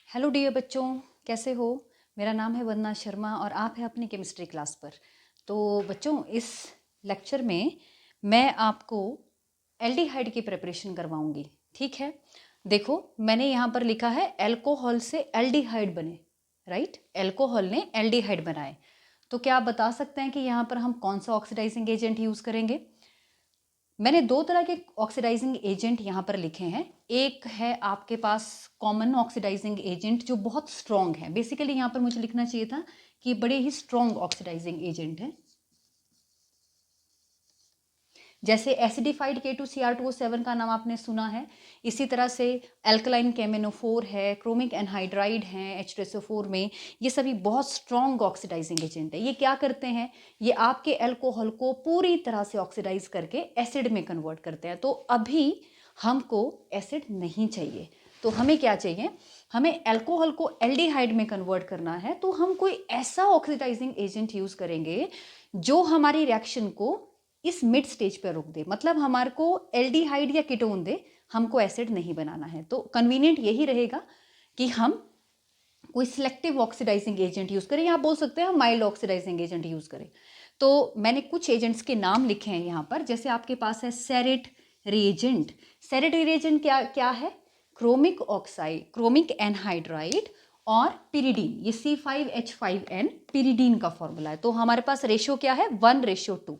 Hello dear बच्चों, कैसे हो। मेरा नाम है वंदना शर्मा और आप हैं अपनी केमिस्ट्री क्लास पर। तो बच्चों, इस लेक्चर में मैं आपको एल्डिहाइड की प्रिपरेशन करवाऊंगी। ठीक है, देखो मैंने यहाँ पर लिखा है एल्कोहल से एल्डिहाइड बने। राइट, एल्कोहल ने एल्डिहाइड बनाए। तो क्या आप बता सकते हैं कि यहाँ पर हम कौन सा ऑक्सीडाइजिंग एजेंट यूज़ करेंगे। मैंने दो तरह के ऑक्सीडाइजिंग एजेंट यहाँ पर लिखे हैं। एक है आपके पास कॉमन ऑक्सीडाइजिंग एजेंट जो बहुत स्ट्रॉन्ग है। बेसिकली यहाँ पर मुझे लिखना चाहिए था कि बड़े ही स्ट्रॉन्ग ऑक्सीडाइजिंग एजेंट है, जैसे एसिडिफाइड K2Cr2O7 का नाम आपने सुना है। इसी तरह से एल्कलाइन केमेनोफोर है, क्रोमिक एनहाइड्राइड है H2SO4 में। ये सभी बहुत स्ट्रॉन्ग ऑक्सीडाइजिंग एजेंट है। ये क्या करते हैं, ये आपके एल्कोहल को पूरी तरह से ऑक्सीडाइज करके एसिड में कन्वर्ट करते हैं। तो अभी हमको एसिड नहीं चाहिए, तो हमें क्या चाहिए, हमें एल्कोहल को एल्डिहाइड में कन्वर्ट करना है। तो हम कोई ऐसा ऑक्सीडाइजिंग एजेंट यूज करेंगे जो हमारी रिएक्शन को इस मिड स्टेज पर रोक दे, मतलब हमारे को एल्डिहाइड या कीटोन दे, हमको एसिड नहीं बनाना है। तो कन्वीनियंट यही रहेगा कि हम कोई सिलेक्टिव ऑक्सीडाइजिंग एजेंट यूज करें, या आप बोल सकते हैं हम माइल्ड ऑक्सीडाइजिंग एजेंट यूज करें। तो मैंने कुछ एजेंट्स के नाम लिखे हैं यहाँ पर। जैसे आपके पास है सेरेट रिएजेंट। सेरेट रिएजेंट क्या क्या है, क्रोमिक ऑक्साइड, क्रोमिक एनहाइड्राइड और पिरिडीन। ये C5H5N पिरिडीन का फॉर्मूला है। तो हमारे पास रेशियो क्या है, 1:2।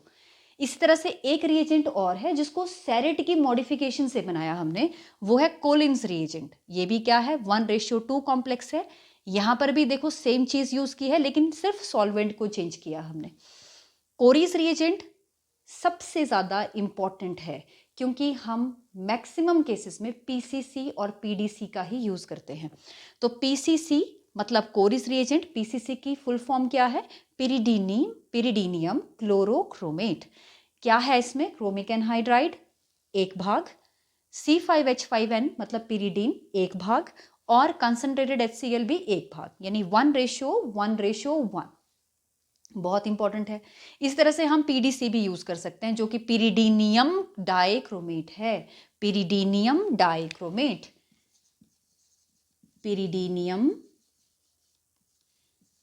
इस तरह से एक रिएजेंट और है जिसको सेरेट की मॉडिफिकेशन से बनाया हमने, वो है कोलिन्स रिएजेंट। ये भी क्या है, 1:2 कॉम्प्लेक्स है। यहां पर भी देखो सेम चीज यूज की है, लेकिन सिर्फ सॉल्वेंट को चेंज किया हमने। कोरिस रिएजेंट सबसे ज्यादा इंपॉर्टेंट है, क्योंकि हम मैक्सिमम केसेस में पीसीसी और पीडीसी का ही यूज करते हैं। तो पीसीसी मतलब कोरिस रिएजेंट, पीसीसी की फुल फॉर्म क्या है, पिरिडीनियम क्लोरोक्रोमेट। क्या है इसमें, क्रोमिक एनहाइड्राइड 1 भाग, C5H5N मतलब पिरिडीन 1 भाग, और कंसंट्रेटेड HCl भी 1 भाग, यानी 1:1:1। बहुत इंपॉर्टेंट है। इस तरह से हम पीडीसी भी यूज कर सकते हैं, जो कि पिरिडीनियम डाइक्रोमेट है। पिरिडीनियम डाइक्रोमेट, पिरिडीनियम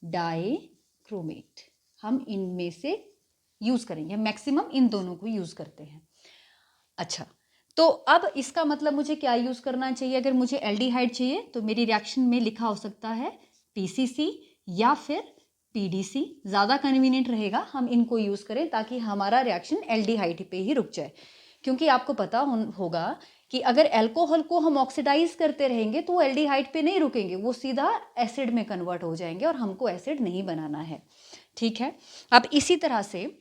डाइक्रोमेट हम इनमें से यूज करेंगे। मैक्सिमम इन दोनों को यूज करते हैं। अच्छा, तो अब इसका मतलब मुझे क्या यूज करना चाहिए। अगर मुझे एल्डिहाइड चाहिए तो मेरी रिएक्शन में लिखा हो सकता है पीसीसी या फिर पीडीसी। ज्यादा कन्वीनियंट रहेगा हम इनको यूज करें, ताकि हमारा रिएक्शन एल्डिहाइड पे ही रुक जाए। क्योंकि आपको पता होगा कि अगर अल्कोहल को हम ऑक्सीडाइज करते रहेंगे तो वो एल्डिहाइड पे नहीं रुकेंगे, वो सीधा एसिड में कन्वर्ट हो जाएंगे और हमको एसिड नहीं बनाना है। ठीक है, अब इसी तरह से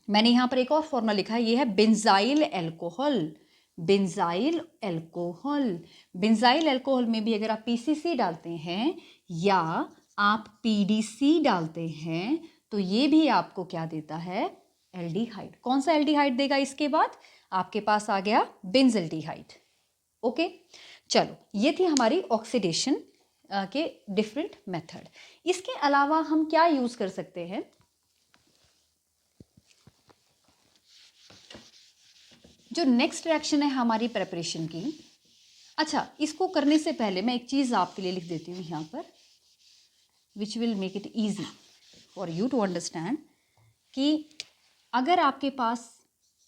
मैंने यहां पर एक और फॉर्मूला लिखा है, ये है benzyl alcohol. Benzyl alcohol, benzyl alcohol में भी अगर आप पीसीसी डालते हैं या आप पीडीसी डालते हैं तो ये भी आपको क्या देता है, एल्डिहाइड। कौन सा एल्डिहाइड देगा, इसके बाद आपके पास आ गया बेंजल्डिहाइड। ओके, चलो ये थी हमारी ऑक्सीडेशन के डिफरेंट मेथड। इसके अलावा हम क्या यूज कर सकते हैं, जो नेक्स्ट रिएक्शन है हमारी प्रिपरेशन की। अच्छा, इसको करने से पहले मैं एक चीज आपके लिए लिख देती हूँ यहाँ पर, which will make it easy for you to understand, कि अगर आपके पास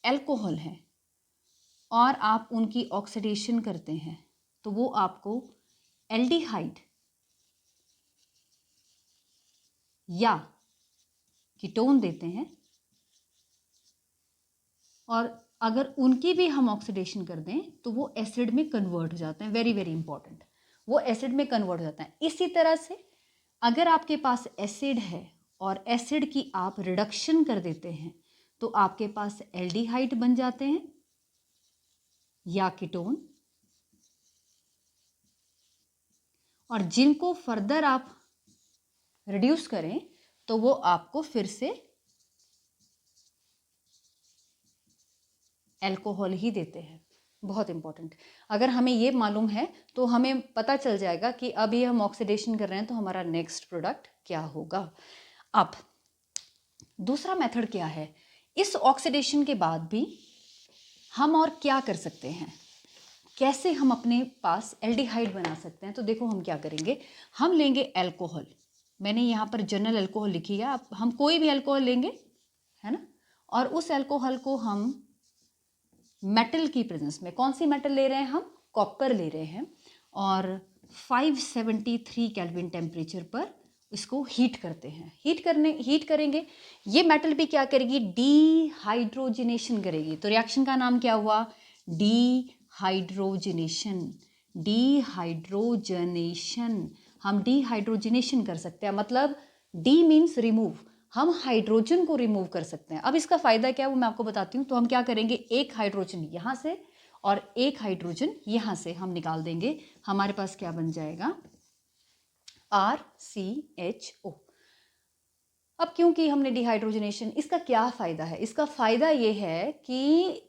एल्कोहल है और आप उनकी ऑक्सीडेशन करते हैं तो वो आपको एल्डिहाइड या कीटोन देते हैं, और अगर उनकी भी हम ऑक्सीडेशन कर दें तो वो एसिड में कन्वर्ट हो जाते हैं। वेरी वेरी इंपॉर्टेंट, वो एसिड में कन्वर्ट हो जाता है। इसी तरह से अगर आपके पास एसिड है और एसिड की आप रिडक्शन कर देते हैं तो आपके पास एल्डिहाइड बन जाते हैं या कीटोन, और जिनको फर्दर आप रिड्यूस करें तो वो आपको फिर से अल्कोहल ही देते हैं। बहुत इंपॉर्टेंट, अगर हमें ये मालूम है तो हमें पता चल जाएगा कि अभी हम ऑक्सीडेशन कर रहे हैं तो हमारा नेक्स्ट प्रोडक्ट क्या होगा। अब दूसरा मेथड क्या है, इस ऑक्सीडेशन के बाद भी हम और क्या कर सकते हैं। कैसे हम अपने पास एल्डिहाइड बना सकते हैं। तो देखो हम क्या करेंगे, हम लेंगे अल्कोहल, मैंने यहाँ पर जनरल अल्कोहल लिखी है, आप हम कोई भी अल्कोहल लेंगे, है ना, और उस अल्कोहल को हम मेटल की प्रेजेंस में, कौन सी मेटल ले रहे हैं हम, कॉपर ले रहे हैं, और 573 केल्विन टेम्परेचर पर इसको हीट करते हैं। हीट करेंगे, ये मेटल भी क्या करेगी, डीहाइड्रोजनेशन करेगी। तो रिएक्शन का नाम क्या हुआ, डीहाइड्रोजनेशन। डीहाइड्रोजनेशन, हम डीहाइड्रोजनेशन कर सकते हैं, मतलब डी मीन्स रिमूव, हम हाइड्रोजन को रिमूव कर सकते हैं। अब इसका फायदा क्या है वो मैं आपको बताती हूँ। तो हम क्या करेंगे, एक हाइड्रोजन यहाँ से और एक हाइड्रोजन यहाँ से हम निकाल देंगे, हमारे पास क्या बन जाएगा, RCHO। अब क्योंकि हमने डिहाइड्रोजनेशन, इसका क्या फायदा है, इसका फायदा ये है कि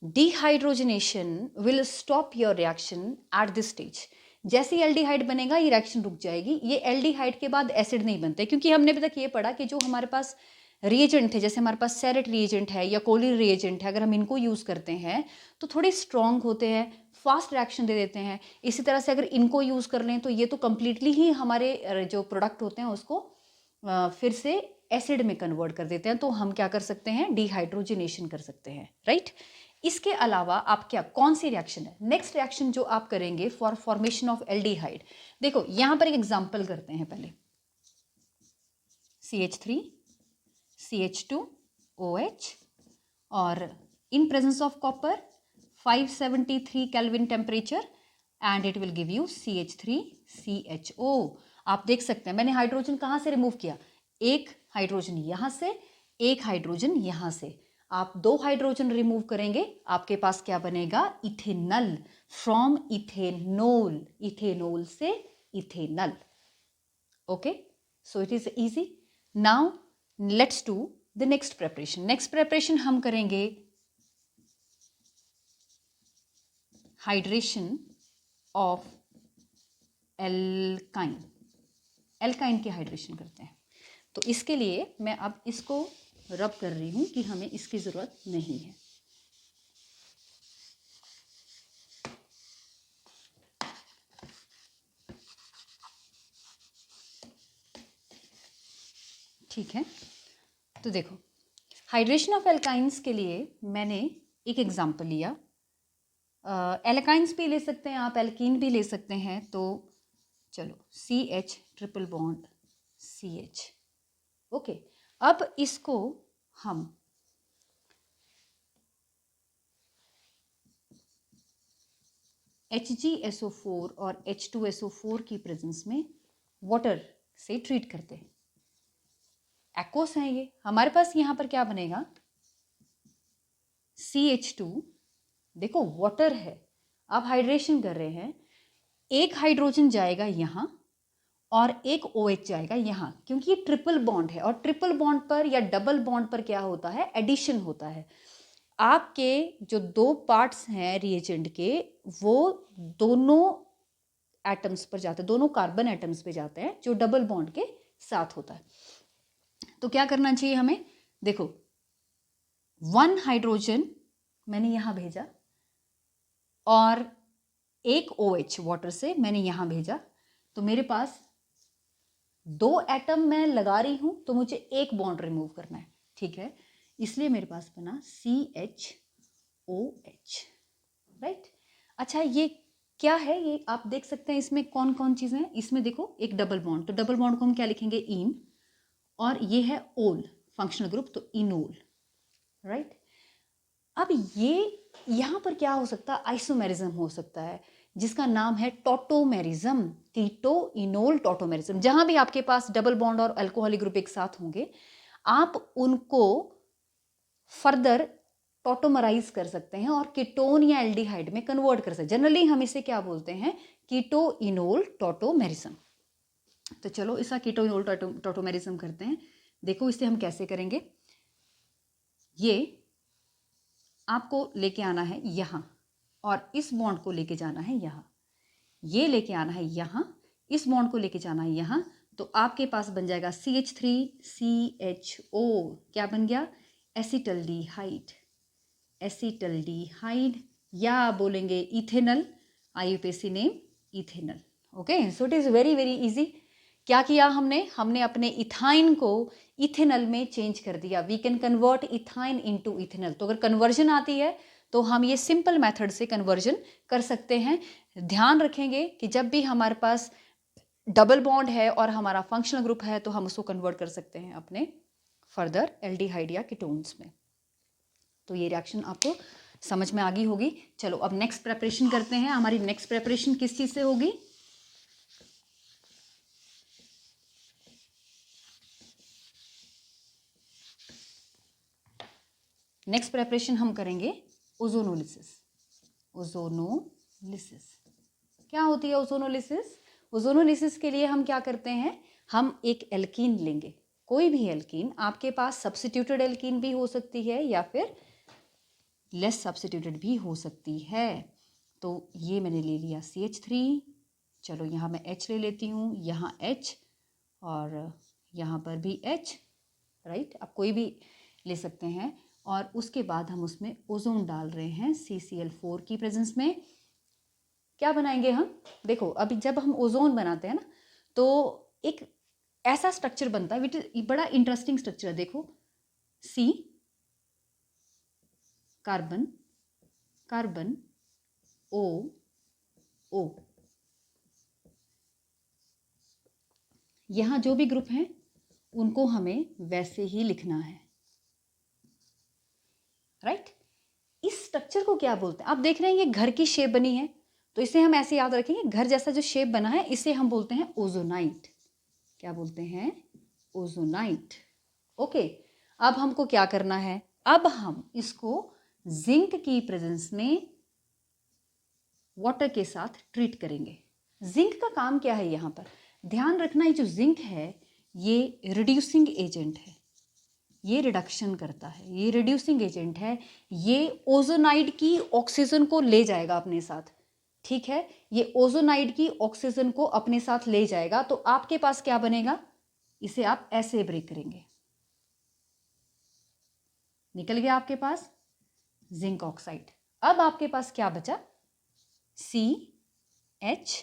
dehydrogenation will stop your reaction at this stage. जैसे ही एल्डिहाइड बनेगा ये रिएक्शन रुक जाएगी। ये एल्डिहाइड के बाद एसिड नहीं बनते, क्योंकि हमने अभी तक ये पढ़ा कि जो हमारे पास रिएजेंट है, जैसे हमारे पास सेरेट रिएजेंट है या कोलिन रिएजेंट है, अगर हम इनको यूज़ करते हैं तो थोड़े स्ट्रॉन्ग होते हैं, फास्ट रिएक्शन दे देते हैं। इसी तरह से अगर इनको यूज़ कर लें तो ये तो कम्प्लीटली ही हमारे जो प्रोडक्ट होते हैं उसको फिर से एसिड में कन्वर्ट कर देते हैं। तो हम क्या कर सकते हैं, डिहाइड्रोजनेशन कर सकते हैं, राइट। इसके अलावा आप क्या, कौन सी रिएक्शन है, नेक्स्ट रिएक्शन जो आप करेंगे फॉर फॉर्मेशन ऑफ एल्डिहाइड। देखो यहां पर एक एग्जांपल करते हैं पहले, CH3 CH2OH, और in presence of copper 573 kelvin temperature and it will give you CH3CHO। आप देख सकते हैं मैंने हाइड्रोजन कहाँ से रिमूव किया, एक हाइड्रोजन यहाँ से, एक हाइड्रोजन यहाँ से। आप दो हाइड्रोजन रिमूव करेंगे, आपके पास क्या बनेगा, इथेनल, फ्रॉम इथेनोल, इथेनोल से ethanal. Okay, so it is easy. Now let's do the next preparation. Next preparation हम करेंगे हाइड्रेशन ऑफ एल्काइन। एल्काइन की हाइड्रेशन करते हैं। तो इसके लिए मैं अब इसको रब कर रही हूं कि हमें इसकी जरूरत नहीं है। ठीक है, तो देखो हाइड्रेशन ऑफ एल्काइंस के लिए मैंने एक एग्जांपल लिया। एल्काइंस भी ले सकते हैं आप, एल्कीन भी ले सकते हैं। तो चलो CH triple bond CH। Okay, अब इसको हम HgSO4 और H2SO4 की प्रेजेंस में वाटर से ट्रीट करते हैं। एक्वस हैं ये, हमारे पास यहाँ पर क्या बनेगा, CH2, देखो वाटर है, आप हाइड्रेशन कर रहे हैं, एक हाइड्रोजन जाएगा यहाँ और एक OH जाएगा यहाँ, क्योंकि ये ट्रिपल बॉन्ड है और ट्रिपल बॉन्ड पर या डबल बॉन्ड पर क्या होता है, एडिशन होता है। आपके जो दो पार्ट्स हैं रिएजेंट के, वो दोनों एटम्स पर जाते हैं, दोनों कार्बन एटम्स पे जाते हैं, जो डबल बॉन्ड के साथ होता है। तो क्या करना चाहिए हमें, देखो 1 हाइड्रोजन मैंने यहाँ भेजा और एक OH वाटर से मैंने यहाँ भेजा, तो मेरे पास 2 एटम मैं लगा रही हूँ, तो मुझे एक बॉन्ड रिमूव करना है, ठीक है। इसलिए मेरे पास बना CHOH, राइट। अच्छा ये क्या है, ये आप देख सकते हैं इसमें कौन कौन चीज़ें हैं। इसमें देखो एक डबल बॉन्ड, तो डबल बॉन्ड को हम क्या लिखेंगे, इन, और ये है ओल फंक्शनल ग्रुप, तो इनोल, राइट। अब ये यहाँ पर क्या हो सकता है, आइसोमेरिज्म हो सकता है, जिसका नाम है टॉटोमेरिज्म, कीटो इनोल टॉटोमेरिज्म। जहां भी आपके पास डबल बॉन्ड और अल्कोहलिक ग्रुप एक साथ होंगे, आप उनको फर्दर टॉटोमराइज कर सकते हैं और कीटोन या एल्डिहाइड में कन्वर्ट कर सकते हैं। जनरली हम इसे क्या बोलते हैं, कीटो इनोल टॉटोमेरिज्म। तो चलो इसका कीटो इनोल टॉटोमेरिज्म करते हैं। देखो इसे हम कैसे करेंगे, ये आपको लेके आना है यहाँ और इस बॉन्ड को लेके जाना है यहाँ, ये लेके आना है यहाँ, इस बॉन्ड को लेके जाना है यहाँ, तो आपके पास बन जाएगा CH3CHO, क्या बन गया, एसिटल्डिहाइड, एसिटल्डिहाइड या आप बोलेंगे ethanal, IUPAC name ethanal. Okay, so it is very very easy. क्या किया हमने अपने इथाइन को इथेनल में चेंज कर दिया। We can convert ethyne into ethanal. तो अगर कन्वर्जन आती है तो हम ये सिंपल मेथड से कन्वर्जन कर सकते हैं। ध्यान रखेंगे कि जब भी हमारे पास डबल बॉन्ड है और हमारा फंक्शनल ग्रुप है तो हम उसको कन्वर्ट कर सकते हैं अपने फर्दर एल्डिहाइड या कीटोन्स में। तो ये रिएक्शन आपको समझ में आ गई होगी। चलो अब नेक्स्ट प्रेपरेशन करते हैं। हमारी नेक्स्ट प्रेपरेशन किस चीज़ से होगी? नेक्स्ट प्रेपरेशन हम करेंगे ओजोनोलिसिस। ओजोनोलिसिस क्या होती है? ओजोनोलिसिस, ओजोनोलिसिस के लिए हम क्या करते हैं, हम एक एल्कीन लेंगे, कोई भी एल्कीन। आपके पास सब्स्टिट्यूटेड एल्कीन भी हो सकती है या फिर लेस सब्स्टिट्यूटेड भी हो सकती है। तो ये मैंने ले लिया CH3। चलो यहाँ मैं H ले लेती हूँ, यहाँ H और यहाँ पर भी H, राइट। आप कोई भी ले सकते हैं। और उसके बाद हम उसमें ओजोन डाल रहे हैं CCl4 की प्रेजेंस में। क्या बनाएंगे हम? देखो अभी जब हम ओजोन बनाते हैं ना तो एक ऐसा स्ट्रक्चर बनता है, विच बड़ा इंटरेस्टिंग स्ट्रक्चर है। देखो C carbon carbon O O, यहाँ जो भी ग्रुप हैं उनको हमें वैसे ही लिखना है, राइट। इस स्ट्रक्चर को क्या बोलते हैं? आप देख रहे हैं ये घर की शेप बनी है तो इसे हम ऐसे याद रखेंगे, घर जैसा जो शेप बना है इसे हम बोलते हैं ओजोनाइट। क्या बोलते हैं? ओजोनाइट। ओके, अब हमको क्या करना है? अब हम इसको जिंक की प्रेजेंस में वाटर के साथ ट्रीट करेंगे। जिंक का काम क्या है यहाँ पर? ध्यान रखना, ये जो जिंक है ये रिड्यूसिंग एजेंट है, ये रिडक्शन करता है, ये रिड्यूसिंग एजेंट है। ये ओजोनाइड की ऑक्सीजन को ले जाएगा अपने साथ, ठीक है। ये ओजोनाइड की ऑक्सीजन को अपने साथ ले जाएगा। तो आपके पास क्या बनेगा? इसे आप ऐसे ब्रेक करेंगे, निकल गया आपके पास जिंक ऑक्साइड। अब आपके पास क्या बचा? CH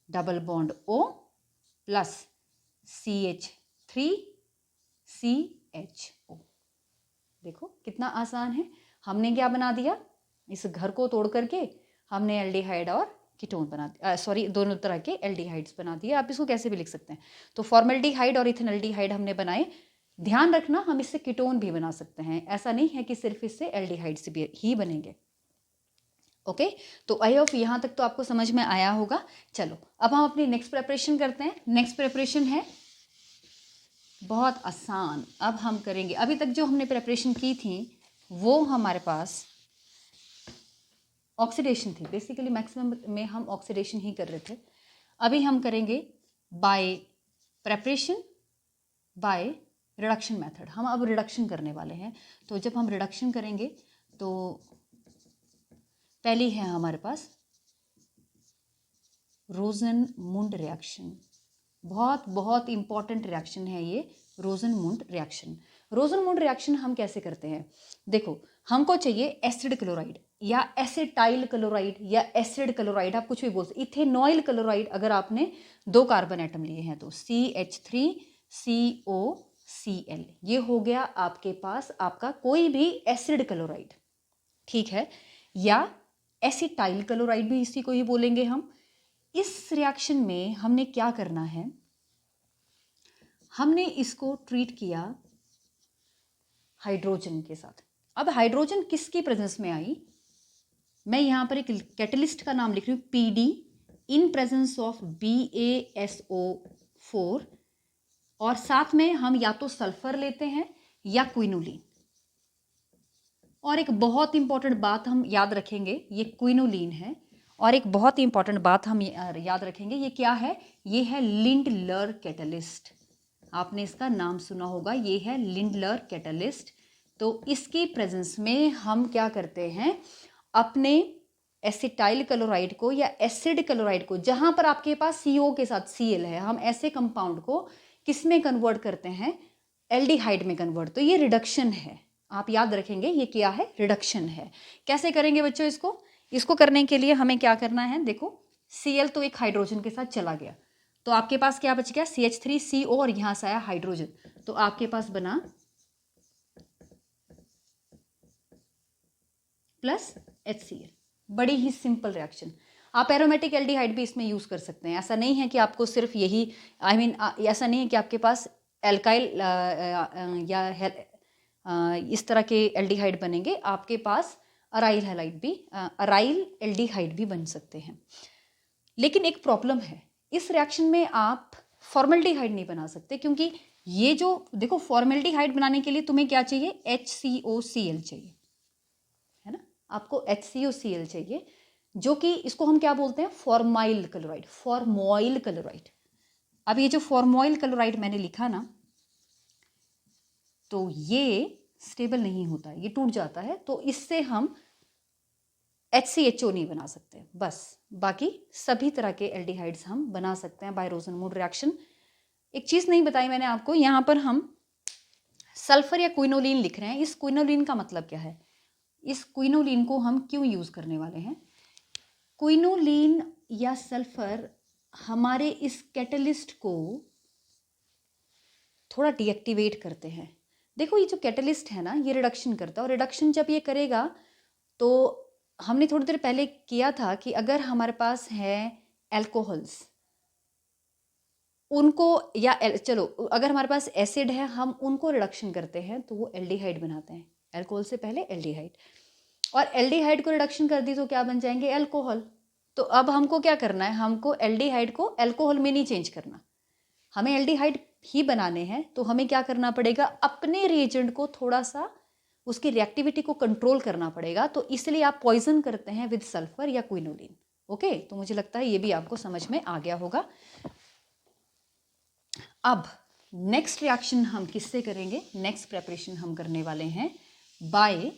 double bond O plus CH3CHO। देखो कितना आसान है। हमने क्या बना दिया? इस घर को तोड़ करके हमने एल्डिहाइड और कीटोन बना दिया, सॉरी दोनों तरह के एल्डिहाइड्स बना दिए। आप इसको कैसे भी लिख सकते हैं। तो फॉर्मल्डिहाइड और इथेनल्डिहाइड हमने बनाए। ध्यान रखना हम इससे कीटोन भी बना सकते हैं, ऐसा नहीं है कि सिर्फ इससे एल्डिहाइड्स भी ही बनेंगे। ओके, तो आई होप यहाँ तक तो आपको समझ में आया होगा। चलो अब हम अपनी नेक्स्ट प्रेपरेशन करते हैं। नेक्स्ट प्रेपरेशन है बहुत आसान। अब हम करेंगे, अभी तक जो हमने प्रेपरेशन की थी वो हमारे पास ऑक्सीडेशन थी, बेसिकली मैक्सिमम में हम ऑक्सीडेशन ही कर रहे थे। अभी हम करेंगे by preparation by reduction method. हम अब रिडक्शन करने वाले हैं। तो जब हम रिडक्शन करेंगे तो पहली है हमारे पास रोजन-मुंड रिएक्शन। बहुत बहुत इंपॉर्टेंट रिएक्शन है ये रोजन-मुंड रिएक्शन। रोजन-मुंड रिएक्शन हम कैसे करते हैं? देखो हमको चाहिए एसिड क्लोराइड या एसिटाइल क्लोराइड या एसिड क्लोराइड, आप कुछ भी बोल सकते। इथेनॉइल क्लोराइड अगर आपने 2 कार्बन एटम लिए हैं तो CH3COCl, ये हो गया आपके पास आपका कोई भी एसिड क्लोराइड, ठीक है। या एसिटाइल क्लोराइड भी इसी को ही बोलेंगे हम। इस रिएक्शन में हमने क्या करना है? हमने इसको ट्रीट किया हाइड्रोजन के साथ। अब हाइड्रोजन किसकी प्रेजेंस में आई? मैं यहां पर एक कैटलिस्ट का नाम लिख रही हूं, PD in presence of BaSO4, और साथ में हम या तो सल्फर लेते हैं या क्विनोलिन। और एक बहुत इंपॉर्टेंट बात हम याद रखेंगे, ये क्विनोलिन है। और एक बहुत ही इंपॉर्टेंट बात हम याद रखेंगे, ये क्या है? ये है लिंडलर कैटलिस्ट। आपने इसका नाम सुना होगा, ये है लिंडलर कैटलिस्ट। तो इसकी प्रेजेंस में हम क्या करते हैं? अपने एसिटाइल क्लोराइड को या एसिड क्लोराइड को, जहां पर आपके पास CO के साथ Cl है, हम ऐसे कंपाउंड को किस में कन्वर्ट करते हैं? एल्डिहाइड में कन्वर्ट। तो ये रिडक्शन है। आप याद रखेंगे ये क्या है, रिडक्शन है। कैसे करेंगे बच्चों इसको? इसको करने के लिए हमें क्या करना है, देखो Cl तो एक हाइड्रोजन के साथ चला गया, तो आपके पास क्या बच गया, CH3CO, और यहां से आया हाइड्रोजन, तो आपके पास बना प्लस HCl। बड़ी ही सिंपल रिएक्शन। आप एरोमेटिक एल्डिहाइड भी इसमें यूज कर सकते हैं। ऐसा नहीं है कि आपको सिर्फ यही, ऐसा नहीं है कि आपके पास एल्काइल या इस तरह के एल्डिहाइड बनेंगे, आपके पास अराइल हैलाइड भी, अराइल एल्डिहाइड भी बन सकते हैं। लेकिन एक प्रॉब्लम है, इस रिएक्शन में आप फॉर्मल्डिहाइड नहीं बना सकते, क्योंकि ये जो देखो फॉर्मल्डिहाइड बनाने के लिए तुम्हें क्या चाहिए, HCOCl चाहिए, है ना, आपको HCOCl चाहिए, जो कि इसको हम क्या बोलते हैं, फॉर्माइल क्लोराइड, फॉर्मोइल क्लोराइड। अब ये जो फॉर्मोइल क्लोराइड मैंने लिखा ना, तो ये स्टेबल नहीं होता, ये टूट जाता है, तो इससे हम HCHO नहीं बना सकते, बस बाकी सभी तरह के एल्डिहाइड्स हम बना सकते हैं बाय रोजनमूड रिएक्शन। एक चीज़ नहीं बताई मैंने आपको, यहाँ पर हम सल्फर या क्विनोलिन लिख रहे हैं। इस क्विनोलिन का मतलब क्या है, इस क्विनोलिन को हम क्यों यूज़ करने वाले हैं? क्विनोलिन या सल्फर हमारे इस कैटलिस्ट को थोड़ा डीएक्टिवेट करते हैं। देखो ये जो कैटलिस्ट है ना, ये रिडक्शन करता है, और रिडक्शन जब ये करेगा तो हमने थोड़ी देर पहले किया था कि अगर हमारे पास है एल्कोहल्स, उनको या चलो अगर हमारे पास एसिड है, हम उनको रिडक्शन करते हैं तो वो एल्डिहाइड बनाते हैं, एल्कोहल से पहले एल्डिहाइड, और एल्डिहाइड को रिडक्शन कर दी तो क्या बन जाएंगे, एल्कोहल। तो अब हमको क्या करना है, हमको एल्डिहाइड को एल्कोहल में नहीं चेंज करना, हमें एल्डिहाइड ही बनाने हैं। तो हमें क्या करना पड़ेगा, अपने रिएजेंट को थोड़ा सा उसकी रिएक्टिविटी को कंट्रोल करना पड़ेगा, तो इसलिए आप पॉइजन करते हैं विद सल्फर या क्विनोलिन। ओके, तो मुझे लगता है ये भी आपको समझ में आ गया होगा। अब नेक्स्ट रिएक्शन हम किससे करेंगे, नेक्स्ट प्रेपरेशन हम करने वाले हैं बाय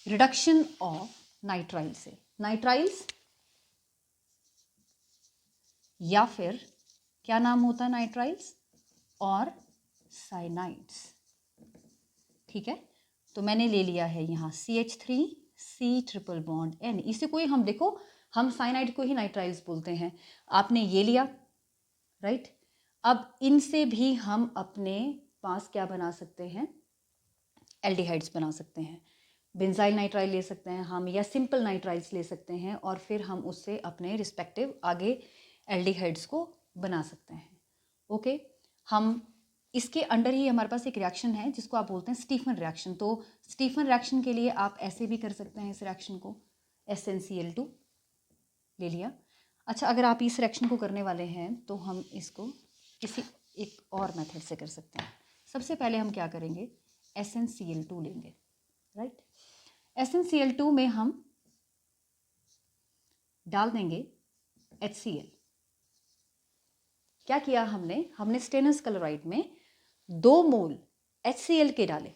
रिडक्शन ऑफ नाइट्राइल से। नाइट्राइल्स या फिर क्या नाम होता है नाइट्राइल्स, और साइनाइड्स। ठीक है, तो मैंने ले लिया है यहाँ CH3C ट्रिपल बॉन्ड N, इसे कोई हम देखो हम साइनाइड को ही नाइट्राइल्स बोलते हैं, आपने ये लिया, राइट। अब इनसे भी हम अपने पास क्या बना सकते हैं, एल्डिहाइड्स बना सकते हैं। बेंजाइल नाइट्राइल ले सकते हैं हम, या सिंपल नाइट्राइल्स ले सकते हैं, और फिर हम उससे अपने रिस्पेक्टिव आगे एल्डिहाइड्स को बना सकते हैं। ओके, हम इसके अंडर ही हमारे पास एक रिएक्शन है जिसको आप बोलते हैं स्टीफन रिएक्शन। तो स्टीफन रिएक्शन के लिए आप ऐसे भी कर सकते हैं इस रिएक्शन को, SnCl2 ले लिया। अच्छा, अगर आप इस रिएक्शन को करने वाले हैं तो हम इसको किसी एक और मेथड से कर सकते हैं। सबसे पहले हम क्या करेंगे, SnCl2 लेंगे, राइट। SnCl2 में हम डाल देंगे HCl। क्या किया हमने स्टेनस क्लोराइड में 2 मोल HCl के डाले,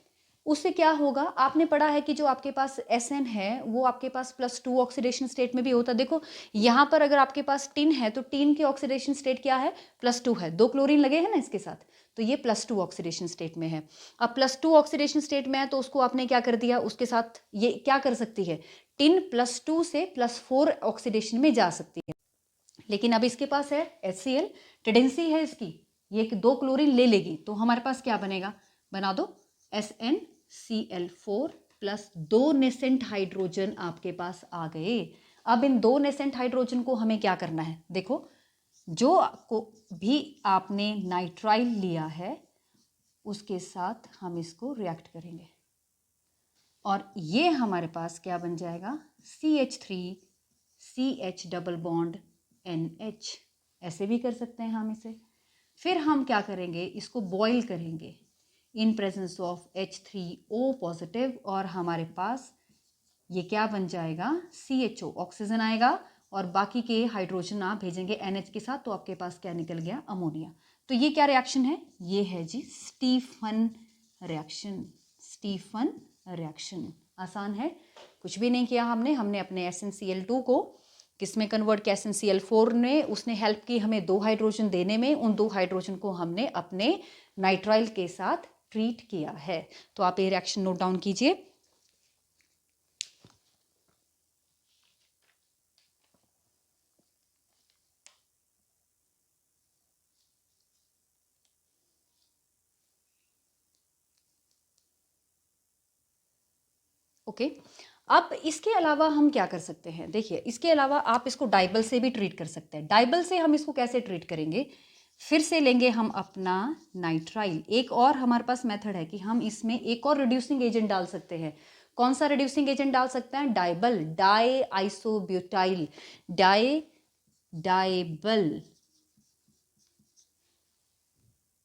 उससे क्या होगा, आपने पढ़ा है कि जो आपके पास Sn है वो आपके पास +2 ऑक्सीडेशन स्टेट में भी होता है। देखो यहाँ पर अगर आपके पास टिन है तो टिन के ऑक्सीडेशन स्टेट क्या है, +2 है, 2 क्लोरीन लगे हैं ना इसके साथ, तो ये +2 ऑक्सीडेशन स्टेट में है। अब +2 ऑक्सीडेशन स्टेट में है तो उसको आपने क्या कर दिया, उसके साथ ये क्या कर सकती है, टिन +2 से +4 ऑक्सीडेशन में जा सकती है। लेकिन अब इसके पास है HCl, टेंडेंसी है इसकी ये 2 क्लोरीन ले लेगी, तो हमारे पास क्या बनेगा, बना दो SnCl4 प्लस 2 नेसेंट हाइड्रोजन आपके पास आ गए। अब इन 2 नेसेंट हाइड्रोजन को हमें क्या करना है, देखो जो को भी आपने नाइट्राइल लिया है उसके साथ हम इसको रिएक्ट करेंगे, और ये हमारे पास क्या बन जाएगा, CH3CH डबल बॉन्ड NH, ऐसे भी कर सकते हैं हम इसे। फिर हम क्या करेंगे, इसको बॉईल करेंगे in presence of H3O positive, और हमारे पास ये क्या बन जाएगा, CHO, ऑक्सीजन आएगा, और बाकी के हाइड्रोजन आप भेजेंगे NH के साथ, तो आपके पास क्या निकल गया, अमोनिया। तो ये क्या रिएक्शन है, ये है जी स्टीफन रिएक्शन। स्टीफन रिएक्शन आसान है, कुछ भी नहीं किया हमने अपने SnCl2 को किस में कन्वर्ट किया, SnCl4 ने, उसने हेल्प की हमें 2 हाइड्रोजन देने में, उन 2 हाइड्रोजन को हमने अपने नाइट्राइल के साथ ट्रीट किया है। तो आप ये रिएक्शन नोट डाउन कीजिए। ओके अब इसके अलावा हम क्या कर सकते हैं, देखिए इसके अलावा आप इसको डाइबल से भी ट्रीट कर सकते हैं। डाइबल से हम इसको कैसे ट्रीट करेंगे, फिर से लेंगे हम अपना नाइट्राइल। एक और हमारे पास मेथड है कि हम इसमें एक और रिड्यूसिंग एजेंट डाल सकते हैं। कौन सा रिड्यूसिंग एजेंट डाल सकते हैं, डाइबल, डाई आइसोब्यूटाइल, डाइबल।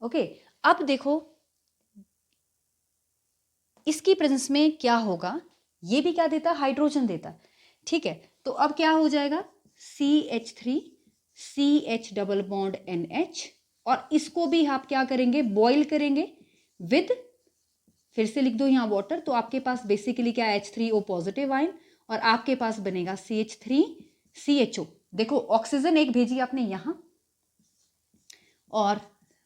ओके अब देखो इसकी प्रेजेंस में क्या होगा, ये भी क्या देता है, हाइड्रोजन देता है। ठीक है, तो अब क्या हो जाएगा, CH3 CH double bond NH, और इसको भी आप क्या करेंगे, बॉईल करेंगे विद, फिर से लिख दो यहाँ वाटर, तो आपके पास बेसिकली क्या है, H3O पॉजिटिव आयन, और आपके पास बनेगा CH3 CHO। देखो ऑक्सीजन एक भेजी आपने यहाँ और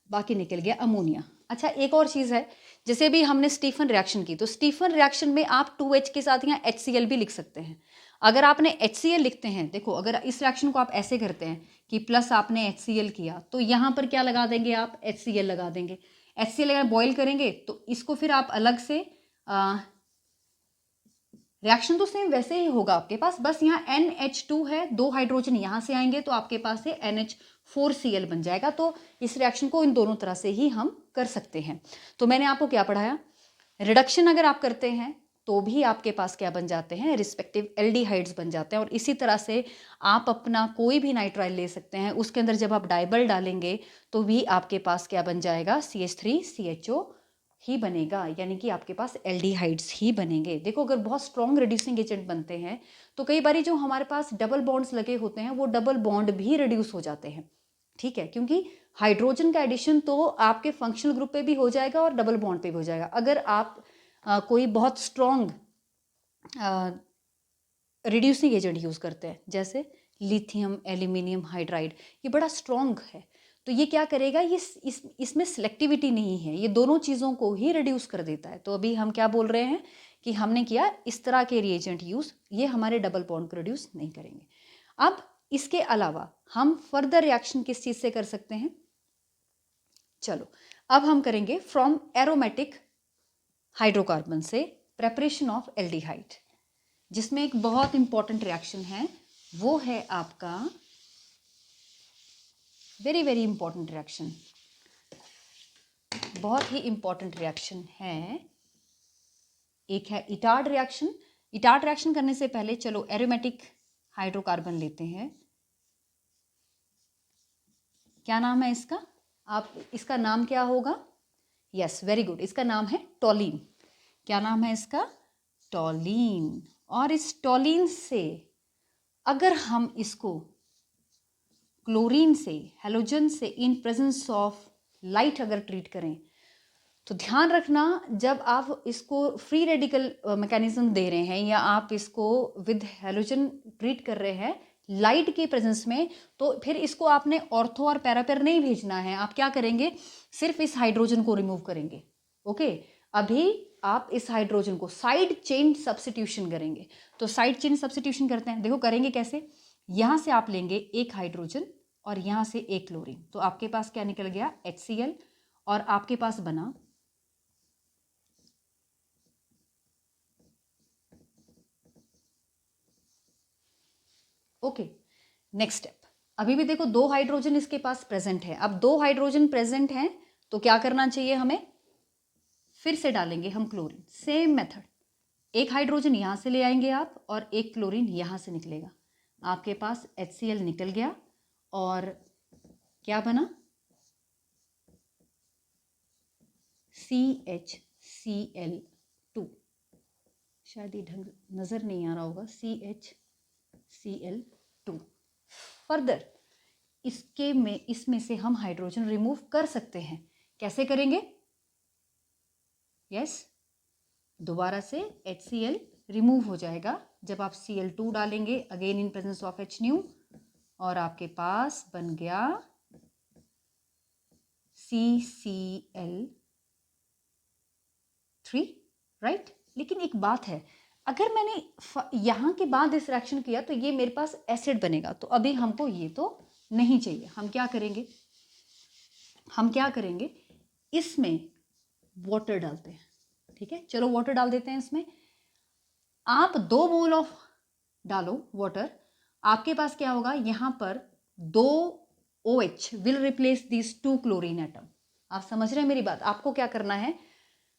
बाकी निकल गया अमोनिया। अच्छा एक और चीज़ है, जैसे भी हमने स्टीफन रिएक्शन की, तो स्टीफन रिएक्शन में आप 2H के साथ यहाँ HCl भी लिख सकते हैं। अगर आपने HCl लिखते हैं, देखो अगर इस रिएक्शन को आप ऐसे करते हैं कि प्लस आपने HCl किया, तो यहाँ पर क्या लगा देंगे आप, HCl लगा देंगे। HCl अगर बॉयल करेंगे तो इसको फिर आप अलग से रिएक्शन तो सेम वैसे ही होगा आपके पास, बस यहाँ NH2 है, 2 हाइड्रोजन यहाँ से आएंगे तो आपके पास से NH4Cl बन जाएगा। तो इस रिएक्शन को इन दोनों तरह से ही हम कर सकते हैं। तो मैंने आपको क्या पढ़ाया, रिडक्शन अगर आप करते हैं तो भी आपके पास क्या बन जाते हैं, रिस्पेक्टिव एल्डिहाइड्स बन जाते हैं। और इसी तरह से आप अपना कोई भी नाइट्राइल ले सकते हैं, उसके अंदर जब आप डाइबल डालेंगे तो भी आपके पास क्या बन जाएगा, CH3 CHO ही बनेगा, यानी कि आपके पास एल्डिहाइड्स ही बनेंगे। देखो अगर बहुत स्ट्रॉन्ग रिड्यूसिंग एजेंट बनते हैं तो कई बार जो हमारे पास डबल बॉन्ड्स लगे होते हैं वो डबल बॉन्ड भी रिड्यूस हो जाते हैं। ठीक है, क्योंकि हाइड्रोजन का एडिशन तो आपके फंक्शनल ग्रुप पे भी हो जाएगा और डबल बॉन्ड पे भी हो जाएगा। अगर आप कोई बहुत स्ट्रॉन्ग रिड्यूसिंग एजेंट यूज़ करते हैं, जैसे लिथियम एल्यूमिनियम हाइड्राइड, ये बड़ा स्ट्रॉन्ग है, तो ये क्या करेगा, ये इसमें सिलेक्टिविटी नहीं है, ये दोनों चीज़ों को ही रिड्यूस कर देता है। तो अभी हम क्या बोल रहे हैं कि हमने किया इस तरह के रिएजेंट यूज़, ये हमारे डबल बॉन्ड को रिड्यूस नहीं करेंगे। अब इसके अलावा हम फर्दर रिएक्शन किस चीज़ से कर सकते हैं, चलो अब हम करेंगे फ्रॉम एरोमेटिक हाइड्रोकार्बन से प्रेपरेशन ऑफ एल्डिहाइड, जिसमें एक बहुत इंपॉर्टेंट रिएक्शन है, वो है आपका वेरी वेरी इंपॉर्टेंट रिएक्शन, बहुत ही इंपॉर्टेंट रिएक्शन है। एक है इटार्ड रिएक्शन। इटार्ड रिएक्शन करने से पहले चलो एरोमेटिक हाइड्रोकार्बन लेते हैं। क्या नाम है इसका, आप इसका नाम क्या होगा, यस वेरी गुड, इसका नाम है टॉलीन। क्या नाम है इसका, टॉलीन। और इस टॉलीन से अगर हम इसको क्लोरीन से, हेलोजन से इन प्रेजेंस ऑफ लाइट अगर ट्रीट करें, तो ध्यान रखना जब आप इसको फ्री रेडिकल मैकेनिज्म दे रहे हैं या आप इसको विद हेलोजन ट्रीट कर रहे हैं लाइट के प्रेजेंस में, तो फिर इसको आपने ऑर्थो और पैरापेर नहीं भेजना है। आप क्या करेंगे, सिर्फ इस हाइड्रोजन को रिमूव करेंगे। ओके अभी आप इस हाइड्रोजन को साइड चेन सब्स्टिट्यूशन करेंगे। तो साइड चेन सब्स्टिट्यूशन करते हैं, देखो करेंगे कैसे, यहाँ से आप लेंगे एक हाइड्रोजन और यहाँ से एक क्लोरीन, तो आपके पास क्या निकल गया, HCl, और आपके पास बना ओके। नेक्स्ट स्टेप, अभी भी देखो 2 हाइड्रोजन इसके पास प्रेजेंट है। अब 2 हाइड्रोजन प्रेजेंट हैं तो क्या करना चाहिए हमें, फिर से डालेंगे हम क्लोरीन, सेम मेथड, एक हाइड्रोजन यहाँ से ले आएंगे आप और एक क्लोरीन यहाँ से निकलेगा, आपके पास HCl निकल गया और क्या बना, CHCl2, शायद ये ढंग नज़र नहीं आ रहा होगा, CHCl2। फर्दर इसमें से हम हाइड्रोजन रिमूव कर सकते हैं, कैसे करेंगे, यस दोबारा से HCl रिमूव हो जाएगा जब आप Cl2 डालेंगे, again in presence of H new, और आपके पास बन गया CCl 3, राइट। लेकिन एक बात है, अगर मैंने यहाँ के बाद इस रिएक्शन किया तो ये मेरे पास एसिड बनेगा, तो अभी हमको ये तो नहीं चाहिए। हम क्या करेंगे, इसमें वाटर डालते हैं। ठीक है, चलो वाटर डाल देते हैं इसमें। आप 2 मोल ऑफ डालो वाटर, आपके पास क्या होगा, यहाँ पर 2 OH will replace this 2 chlorine atom. आप समझ रहे हैं मेरी बात? आपको क्या करना है,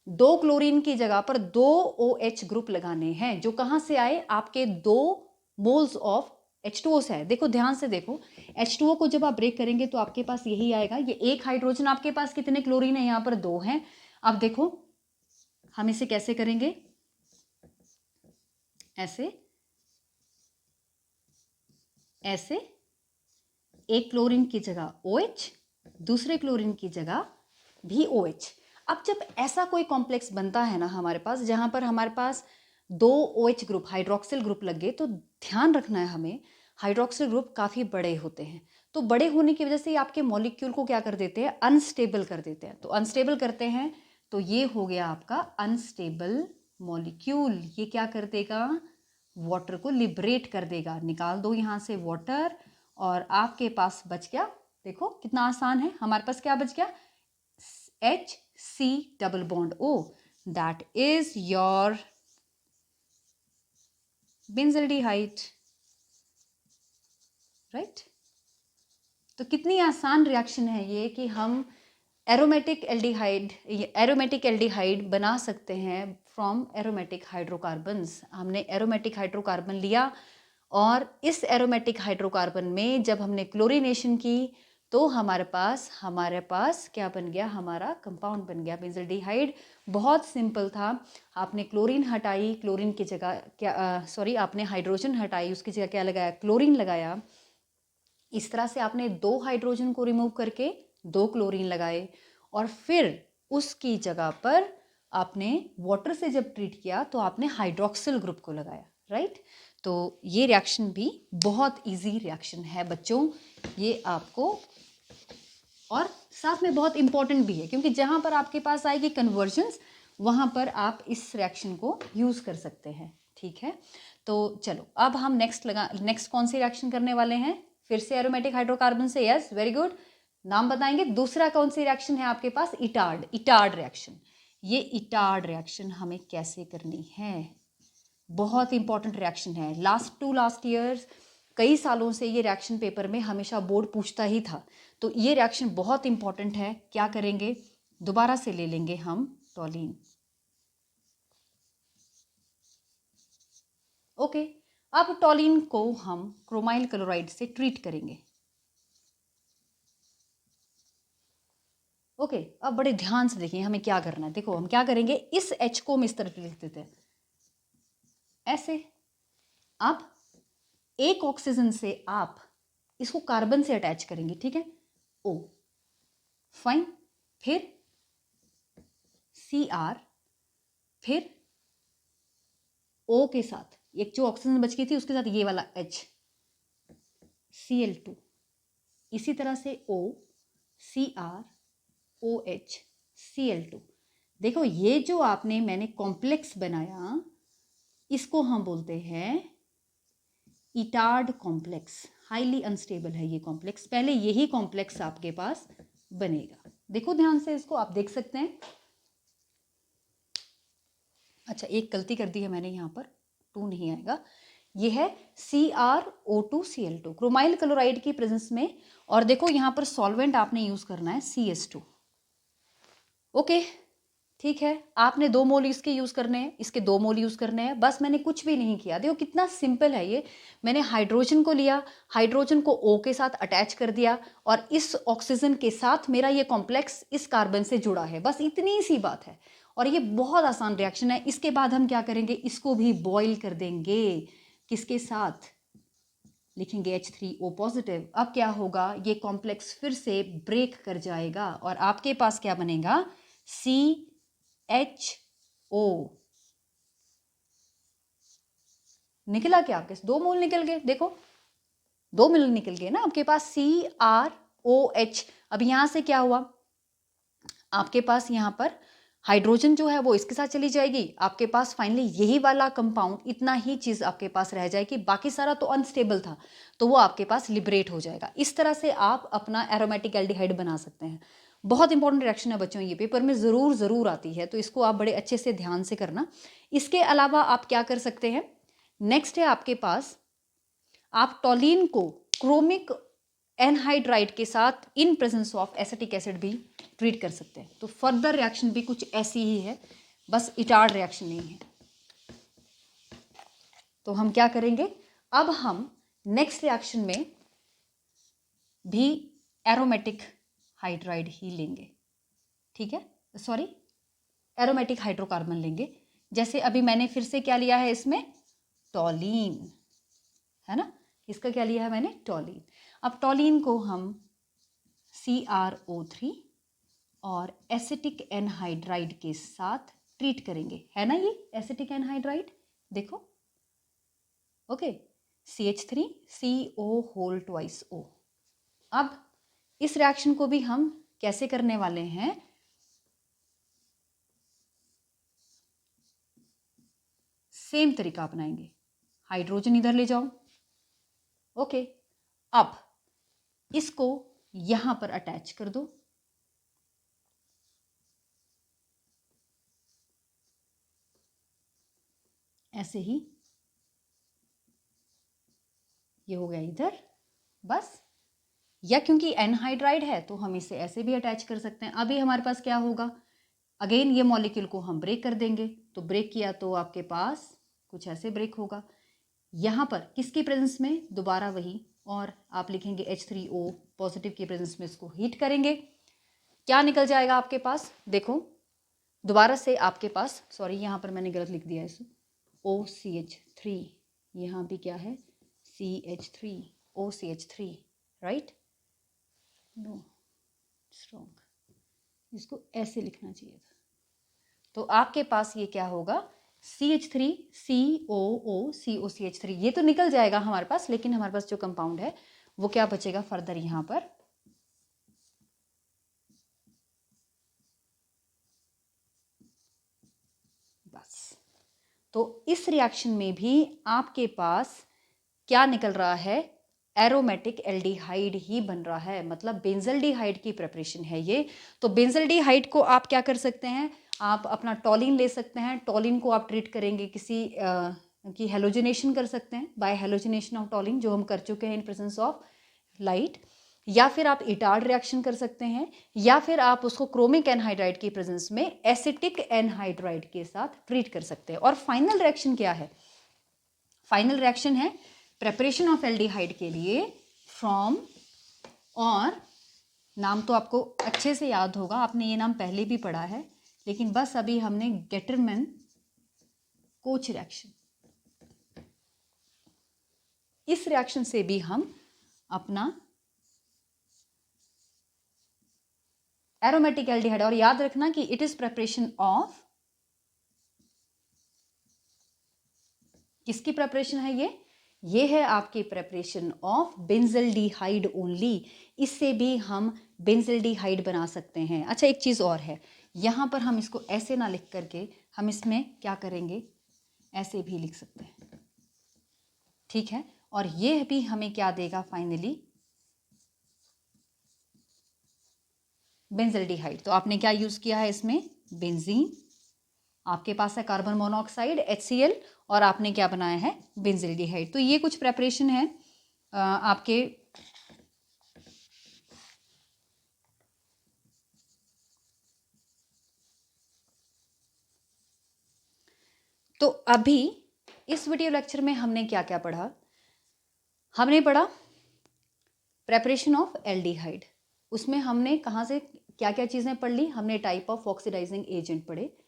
2 क्लोरीन की जगह पर 2 OH ग्रुप लगाने हैं, जो कहाँ से आए, आपके 2 मोल्स ऑफ H2O से आए। देखो ध्यान से देखो, H2O को जब आप ब्रेक करेंगे तो आपके पास यही आएगा, ये एक हाइड्रोजन, आपके पास कितने क्लोरीन है, यहाँ पर 2 हैं। अब देखो हम इसे कैसे करेंगे, ऐसे ऐसे, एक क्लोरीन की जगह OH, दूसरे क्लोरीन की जगह भी OH। अब जब ऐसा कोई कॉम्प्लेक्स बनता है ना हमारे पास, जहां पर हमारे पास 2 OH ग्रुप, हाइड्रोक्सिल ग्रुप लग गए, तो ध्यान रखना है हमें, हाइड्रोक्सिल ग्रुप काफ़ी बड़े होते हैं। तो बड़े होने की वजह से ये आपके मॉलिक्यूल को क्या कर देते हैं, अनस्टेबल कर देते हैं। तो अनस्टेबल करते हैं तो ये हो गया आपका अनस्टेबल मॉलिक्यूल। ये क्या कर देगा, वाटर को लिबरेट कर देगा। निकाल दो यहाँ से वाटर, और आपके पास बच गया, देखो कितना आसान है, हमारे पास क्या बच गया, HC double bond O, that is your benzaldehyde, right. तो कितनी आसान रिएक्शन है ये कि हम एरोमेटिक एल्डिहाइड बना सकते हैं फ्रॉम एरोमेटिक हाइड्रोकार्बन्स। हमने एरोमेटिक हाइड्रोकार्बन लिया, और इस एरोमेटिक हाइड्रोकार्बन में जब हमने क्लोरीनेशन की तो हमारे पास क्या बन गया, हमारा कंपाउंड बन गया बेंजल्डिहाइड। बहुत सिंपल था, आपने क्लोरीन हटाई, क्लोरीन की जगह क्या आपने हाइड्रोजन हटाई, उसकी जगह क्या लगाया, क्लोरीन लगाया। इस तरह से आपने 2 हाइड्रोजन को रिमूव करके 2 क्लोरीन लगाए, और फिर उसकी जगह पर आपने वाटर से जब ट्रीट किया तो आपने हाइड्रोक्सिल ग्रुप को लगाया, राइट। तो ये रिएक्शन भी बहुत इजी रिएक्शन है बच्चों, ये आपको, और साथ में बहुत इंपॉर्टेंट भी है, क्योंकि जहां पर आपके पास आएगी कन्वर्जन्स, वहां पर आप इस रिएक्शन को यूज कर सकते हैं। ठीक है, तो चलो अब हम नेक्स्ट कौन सी रिएक्शन करने वाले हैं, फिर से एरोमेटिक हाइड्रोकार्बन से, यस वेरी गुड, नाम बताएंगे। दूसरा कौन सी रिएक्शन है आपके पास, इटार्ड रिएक्शन। ये इटार्ड रिएक्शन हमें कैसे करनी है, बहुत इंपॉर्टेंट रिएक्शन है। लास्ट ईयर्स कई सालों से ये रिएक्शन पेपर में हमेशा बोर्ड पूछता ही था, तो ये रिएक्शन बहुत इंपॉर्टेंट है। क्या करेंगे, दोबारा से ले लेंगे हम टॉलीन। ओके, अब टॉलीन को हम क्रोमाइल क्लोराइड से ट्रीट करेंगे। ओके, अब बड़े ध्यान से देखिए हमें क्या करना है। देखो हम क्या करेंगे, इस H को हम इस तरह लिख देते हैं ऐसे। अब एक ऑक्सीजन से आप इसको कार्बन से अटैच करेंगे, ठीक है, O, फाइन, फिर Cr, फिर O के साथ एक जो ऑक्सीजन बच गई थी उसके साथ ये वाला H, Cl2, इसी तरह से O, Cr, OH, Cl2। देखो ये जो मैंने कॉम्प्लेक्स बनाया, इसको हम बोलते हैं इटार्ड कॉम्प्लेक्स। हाईली अनस्टेबल है ये कॉम्प्लेक्स, पहले यही कॉम्प्लेक्स आपके पास बनेगा। देखो ध्यान से, इसको आप देख सकते हैं। अच्छा, एक गलती कर दी है मैंने, यहाँ पर 2 नहीं आएगा, ये है CrO2Cl2 क्रोमाइल क्लोराइड की प्रेजेंस में। और देखो यहाँ पर सॉल्वेंट आपने यूज करना है CS2। ओके, ठीक है, आपने 2 मोल इसके यूज करने हैं, इसके 2 मोल यूज करने हैं, बस मैंने कुछ भी नहीं किया। देखो कितना सिंपल है ये, मैंने हाइड्रोजन को लिया, हाइड्रोजन को O के साथ अटैच कर दिया, और इस ऑक्सीजन के साथ मेरा ये कॉम्प्लेक्स इस कार्बन से जुड़ा है, बस इतनी सी बात है। और ये बहुत आसान रिएक्शन है। इसके बाद हम क्या करेंगे, इसको भी बॉईल कर देंगे, किसके साथ, लिखेंगे H3O पॉजिटिव। अब क्या होगा, ये कॉम्प्लेक्स फिर से ब्रेक कर जाएगा, और आपके पास क्या बनेगा, CHO। निकला क्या, आपके 2 मोल निकल गए, देखो 2 मोल निकल गए ना आपके पास, CrOH। अब यहां से क्या हुआ, आपके पास यहां पर हाइड्रोजन जो है वो इसके साथ चली जाएगी, आपके पास फाइनली यही वाला कंपाउंड, इतना ही चीज़ आपके पास रह जाएगी, बाकी सारा तो अनस्टेबल था तो वो आपके पास लिबरेट हो जाएगा। इस तरह से आप अपना एरोमेटिक एल्डिहाइड बना सकते हैं। बहुत इंपॉर्टेंट रिएक्शन है बच्चों, ये पेपर में ज़रूर आती है, तो इसको आप बड़े अच्छे से ध्यान से करना। इसके अलावा आप क्या कर सकते हैं, नेक्स्ट है आपके पास, आप टॉलीन को क्रोमिक एनहाइड्राइड के साथ in presence of acetic acid भी ट्रीट कर सकते हैं। तो फर्दर रिएक्शन भी कुछ ऐसी ही है, बस इटार्ड रिएक्शन नहीं है। तो हम क्या करेंगे, अब हम नेक्स्ट रिएक्शन में भी एरोमेटिक हाइड्राइड ही लेंगे, ठीक है, सॉरी एरोमेटिक हाइड्रोकार्बन लेंगे। जैसे अभी मैंने फिर से क्या लिया है इसमें, टॉलीन, है ना, इसका क्या लिया है मैंने, टॉलीन। अब टॉलीन को हम CrO3 और एसिटिक एनहाइड्राइड के साथ ट्रीट करेंगे, है ना, ये एसिटिक एनहाइड्राइड देखो, okay, CH3CO whole twice O। अब इस रिएक्शन को भी हम कैसे करने वाले हैं, सेम तरीका अपनाएंगे, हाइड्रोजन इधर ले जाओ, ओके, अब इसको यहां पर अटैच कर दो, ऐसे ही, ये हो गया इधर, बस, या क्योंकि एनहाइड्राइड है तो हम इसे ऐसे भी अटैच कर सकते हैं। अभी हमारे पास क्या होगा, अगेन ये मॉलिक्यूल को हम ब्रेक कर देंगे, तो ब्रेक किया तो आपके पास कुछ ऐसे ब्रेक होगा, यहाँ पर किसकी प्रेजेंस में, दोबारा वही, और आप लिखेंगे H3O पॉजिटिव की प्रेजेंस में इसको हीट करेंगे, क्या निकल जाएगा आपके पास, देखो दोबारा से आपके पास, सॉरी यहाँ पर मैंने गलत लिख दिया इसे, OCH3, यहाँ भी क्या है, CH3 OCH3, right, no strong, इसको ऐसे लिखना चाहिए था। तो आपके पास ये क्या होगा, CH3COO COCH3, ये तो निकल जाएगा हमारे पास, लेकिन हमारे पास जो कंपाउंड है वो क्या बचेगा फर्दर यहां पर, बस। तो इस रिएक्शन में भी आपके पास क्या निकल रहा है, एरोमेटिक एल्डिहाइड ही बन रहा है, मतलब बेंजल्डिहाइड की प्रिपरेशन है ये। तो बेंजल्डिहाइड को आप क्या कर सकते हैं, आप अपना टॉलिन ले सकते हैं, टॉलिन को आप ट्रीट करेंगे किसी की हेलोजिनेशन कर सकते हैं, बाय हेलोजिनेशन ऑफ टॉलिन, जो हम कर चुके हैं इन प्रेजेंस ऑफ लाइट, या फिर आप इटार्ड रिएक्शन कर सकते हैं, या फिर आप उसको क्रोमिक एनहाइड्राइड की प्रेजेंस में एसिटिक एनहाइड्राइड के साथ ट्रीट कर सकते हैं। और फाइनल रिएक्शन क्या है, फाइनल रिएक्शन है प्रेपरेशन ऑफ एल्डिहाइड के लिए फ्रॉम, और नाम तो आपको अच्छे से याद होगा, आपने ये नाम पहले भी पढ़ा है, लेकिन बस अभी हमने गेटरमैन कोच रिएक्शन, इस रिएक्शन से भी हम अपना एरोमेटिक एल्डिहाइड, और याद रखना कि इट इज प्रेपरेशन ऑफ, किसकी प्रेपरेशन है ये है आपकी प्रेपरेशन ऑफ बेंजल्डिहाइड ओनली, इससे भी हम बेंजल्डिहाइड बना सकते हैं। अच्छा एक चीज़ और है, यहाँ पर हम इसको ऐसे ना लिख करके हम इसमें क्या करेंगे, ऐसे भी लिख सकते हैं, ठीक है, और ये भी हमें क्या देगा फाइनली, बेंजल्डिहाइड। तो आपने क्या यूज़ किया है इसमें, बेंजीन, आपके पास है कार्बन मोनोऑक्साइड HCl, और आपने क्या बनाया है, बेंजल्डिहाइड। तो ये कुछ प्रेपरेशन है आपके तो अभी इस वीडियो लेक्चर में हमने क्या क्या पढ़ा, हमने पढ़ा प्रेपरेशन ऑफ एल्डिहाइड, उसमें हमने कहाँ से क्या क्या चीज़ें पढ़ ली, हमने टाइप ऑफ ऑक्सीडाइजिंग एजेंट पढ़े,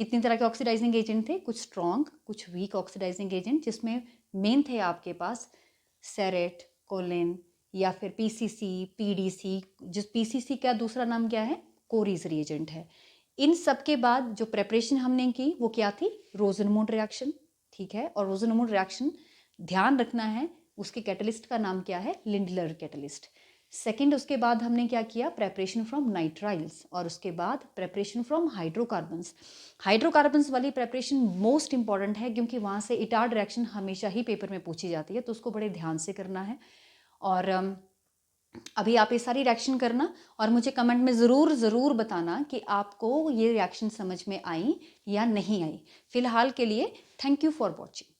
कितनी तरह के ऑक्सीडाइजिंग एजेंट थे, कुछ स्ट्रॉन्ग कुछ वीक ऑक्सीडाइजिंग एजेंट, जिसमें मेन थे आपके पास सेरेट, कोलिन, या फिर PCC PDC, जिस PCC का दूसरा नाम क्या है, कोरीज रिएजेंट है। इन सब के बाद जो प्रेपरेशन हमने की वो क्या थी, रोजनमूड रिएक्शन, ठीक है, और रोजनमूड रिएक्शन ध्यान रखना है उसके कैटलिस्ट का नाम क्या है, लिंडलर कैटलिस्ट। सेकंड उसके बाद हमने क्या किया, प्रेपरेशन फ्रॉम नाइट्राइल्स, और उसके बाद प्रेपरेशन फ्रॉम हाइड्रोकार्बन्स। हाइड्रोकार्बन्स वाली प्रेपरेशन मोस्ट इंपॉर्टेंट है क्योंकि वहाँ से इटार डायरेक्शन हमेशा ही पेपर में पूछी जाती है, तो उसको बड़े ध्यान से करना है। और अभी आप ये सारी रिएक्शन करना और मुझे कमेंट में ज़रूर बताना कि आपको ये रिएक्शन समझ में आई या नहीं आई। फिलहाल के लिए थैंक यू फॉर वॉचिंग।